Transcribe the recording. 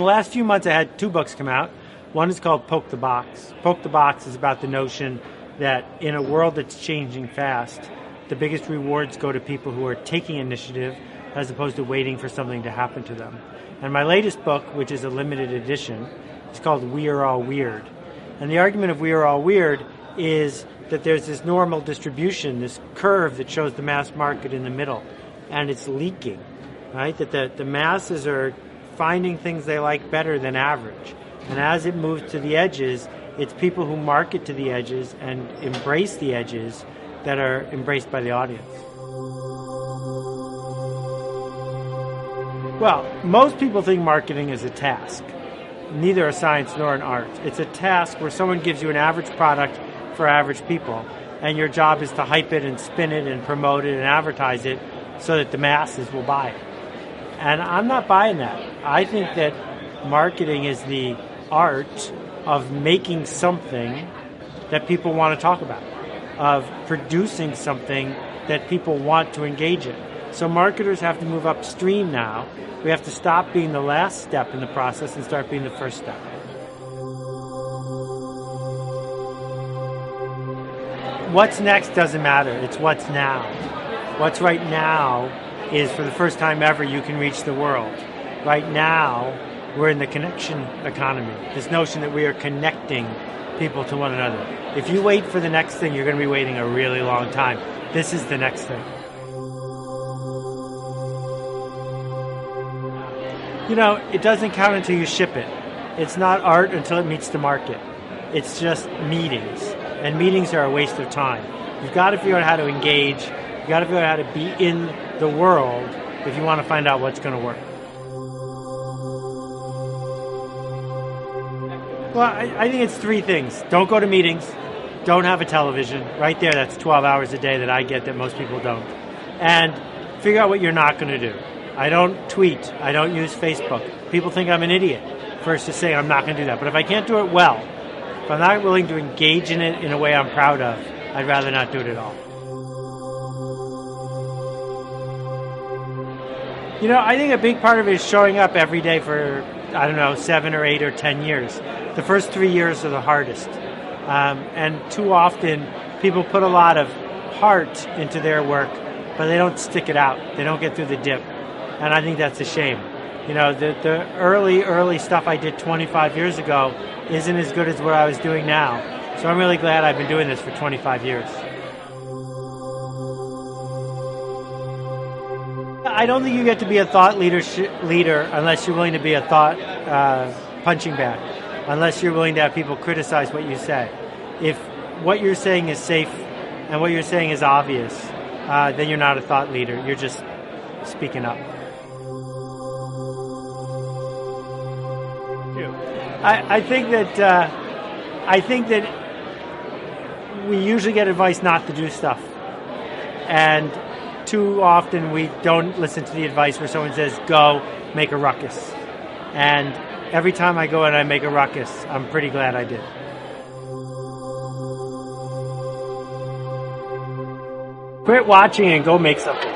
the last few months, I had 2 books come out. One is called Poke the Box. Poke the Box is about the notion that in a world that's changing fast, the biggest rewards go to people who are taking initiative as opposed to waiting for something to happen to them. And my latest book, which is a limited edition, is called We Are All Weird. And the argument of We Are All Weird is that there's this normal distribution, this curve that shows the mass market in the middle, and it's leaking, right? That the masses are finding things they like better than average. And as it moves to the edges, it's people who market to the edges and embrace the edges that are embraced by the audience. Well, most people think marketing is a task. Neither a science nor an art. It's a task where someone gives you an average product for average people, and your job is to hype it and spin it and promote it and advertise it so that the masses will buy it. And I'm not buying that. I think that marketing is the art of making something that people want to talk about, of producing something that people want to engage in. So marketers have to move upstream now. We have to stop being the last step in the process and start being the first step. What's next doesn't matter. It's what's now. What's right now is, for the first time ever, you can reach the world. Right now, we're in the connection economy, this notion that we are connecting people to one another. If you wait for the next thing, you're going to be waiting a really long time. This is the next thing. You know, it doesn't count until you ship it. It's not art until it meets the market. It's just meetings. And meetings are a waste of time. You've got to figure out how to engage. You've got to figure out how to be in the world if you want to find out what's going to work. Well, I think it's 3 things. Don't go to meetings. Don't have a television. Right there, that's 12 hours a day that I get that most people don't. And figure out what you're not going to do. I don't tweet. I don't use Facebook. People think I'm an idiot first to say I'm not going to do that. But if I can't do it well, if I'm not willing to engage in it in a way I'm proud of, I'd rather not do it at all. You know, I think a big part of it is showing up every day for, 7 or 8 or 10 years. The first 3 years are the hardest. And too often, people put a lot of heart into their work, but they don't stick it out. They don't get through the dip. And I think that's a shame. You know, the early stuff I did 25 years ago isn't as good as what I was doing now. So I'm really glad I've been doing this for 25 years. I don't think you get to be a thought leader unless you're willing to be a thought punching bag, unless you're willing to have people criticize what you say. If what you're saying is safe and what you're saying is obvious, then you're not a thought leader. You're just speaking up. I think that we usually get advice not to do stuff, and too often we don't listen to the advice where someone says, "Go make a ruckus." And every time I go and I make a ruckus, I'm pretty glad I did. Quit watching and go make something.